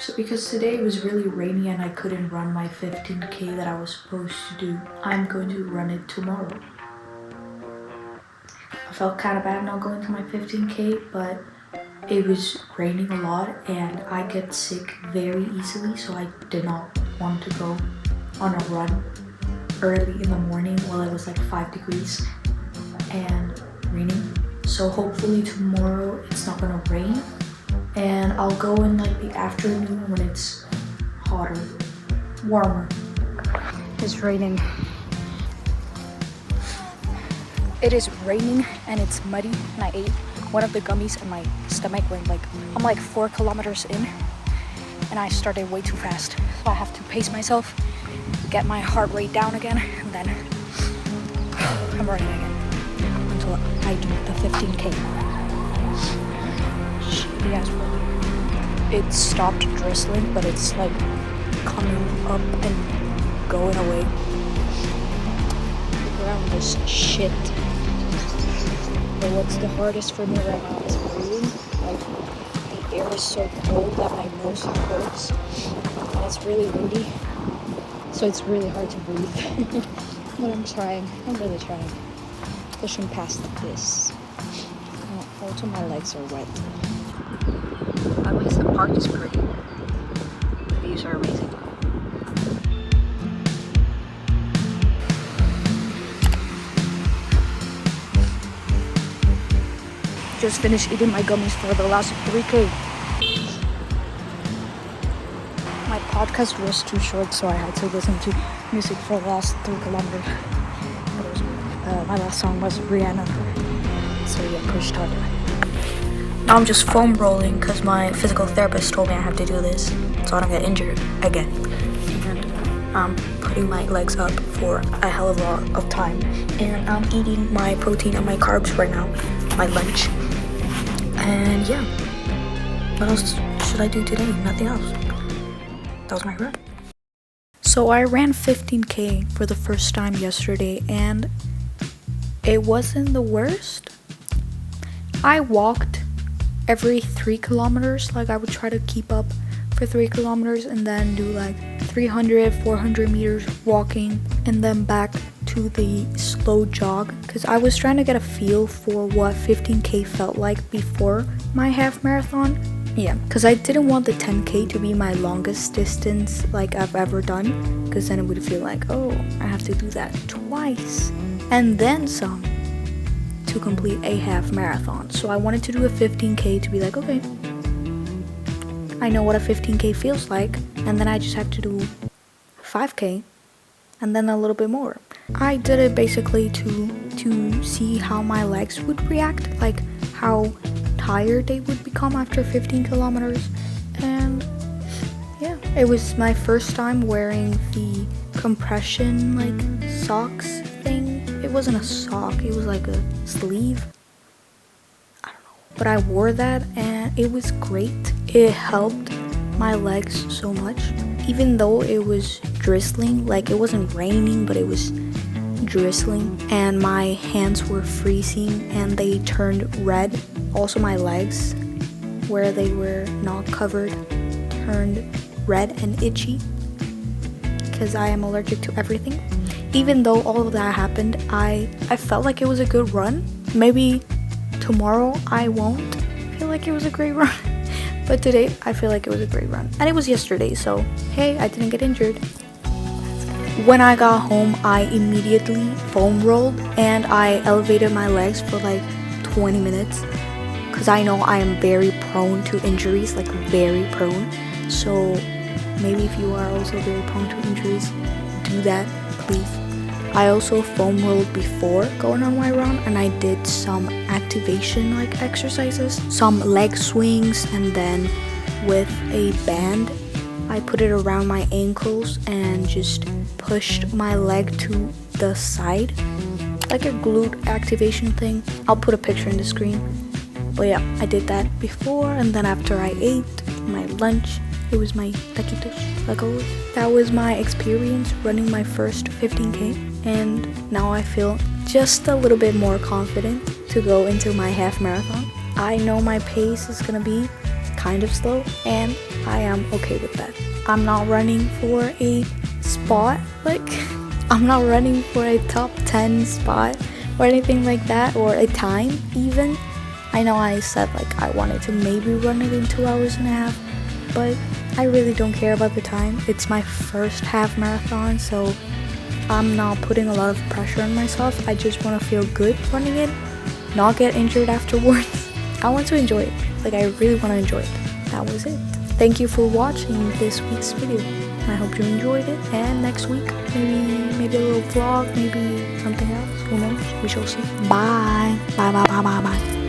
So because today it was really rainy and I couldn't run my 15K that I was supposed to do, I'm going to run it tomorrow. I felt kind of bad not going to my 15K, but it was raining a lot and I get sick very easily, so I did not want to go on a run early in the morning while it was like 5 degrees and raining. So hopefully tomorrow it's not gonna rain and I'll go in like the afternoon when it's hotter, warmer. It's raining. It is raining and it's muddy, and I ate one of the gummies and my stomach went like, I'm like 4 kilometers in and I started way too fast. So I have to pace myself, get my heart rate down again, and then I'm running again until I do the 15K. Yes, it stopped drizzling, but it's like coming up and going away. The ground is shit. But what's the hardest for me right now is breathing. Like, the air is so cold that my nose hurts, and it's really windy, so it's really hard to breathe. But I'm trying. I'm really trying. Pushing past this. Oh, also my legs are wet. At least the park is pretty. The views are amazing. Just finished eating my gummies for the last 3K. My podcast was too short, so I had to listen to music for the last 3 kilometers. My last song was Rihanna. So yeah, pushed harder. Now I'm just foam rolling because my physical therapist told me I have to do this so I don't get injured again. And I'm putting my legs up for a hell of a lot of time. And I'm eating my protein and my carbs right now, my lunch. And yeah, what else should I do today? Nothing else. That was my run. So I ran 15K for the first time yesterday and it wasn't the worst. I walked every 3 kilometers. Like I would try to keep up for 3 kilometers and then do like 300, 400 meters walking and then back to the slow jog, because I was trying to get a feel for what 15K felt like before my half marathon. Yeah, because I didn't want the 10K to be my longest distance like I've ever done, because then it would feel like, oh, I have to do that twice and then some to complete a half marathon. So I wanted to do a 15K to be like, okay, I know what a 15K feels like, and then I just have to do 5K and then a little bit more. I did it basically to see how my legs would react, like how tired they would become after 15 kilometers. And yeah, it was my first time wearing the compression like socks thing. It wasn't a sock, it was like a sleeve. I don't know. But I wore that and it was great. It helped my legs so much. Even though it was drizzling, like it wasn't raining, but it was drizzling, and my hands were freezing and they turned red. Also my legs, where they were not covered, turned red and itchy because I am allergic to everything. Even though all of that happened, I felt like it was a good run. Maybe tomorrow I won't feel like it was a great run. But today, I feel like it was a great run. And it was yesterday, so hey, I didn't get injured. When I got home, I immediately foam rolled and I elevated my legs for like 20 minutes. Because I know I am very prone to injuries, like very prone. So maybe if you are also very prone to injuries, do that, please. I also foam rolled before going on my run, and I did some activation like exercises, some leg swings, and then with a band I put it around my ankles and just pushed my leg to the side, like a glute activation thing. I'll put a picture in the screen. But yeah, I did that before, and then after I ate my lunch, it was my taquitos, like always. That was my experience running my first 15K. And now I feel just a little bit more confident to go into my half marathon. I know my pace is gonna be kind of slow, and I am okay with that. I'm not running for a spot, like I'm not running for a top 10 spot or anything like that, or a time even. I know I said like I wanted to maybe run it in 2 hours and a half, but I really don't care about the time. It's my first half marathon, so I'm not putting a lot of pressure on myself. I just want to feel good running it, not get injured afterwards. I want to enjoy it. Like, I really want to enjoy it. That was it. Thank you for watching this week's video. I hope you enjoyed it, and next week maybe a little vlog, maybe something else. Who knows? We shall see. Bye. Bye.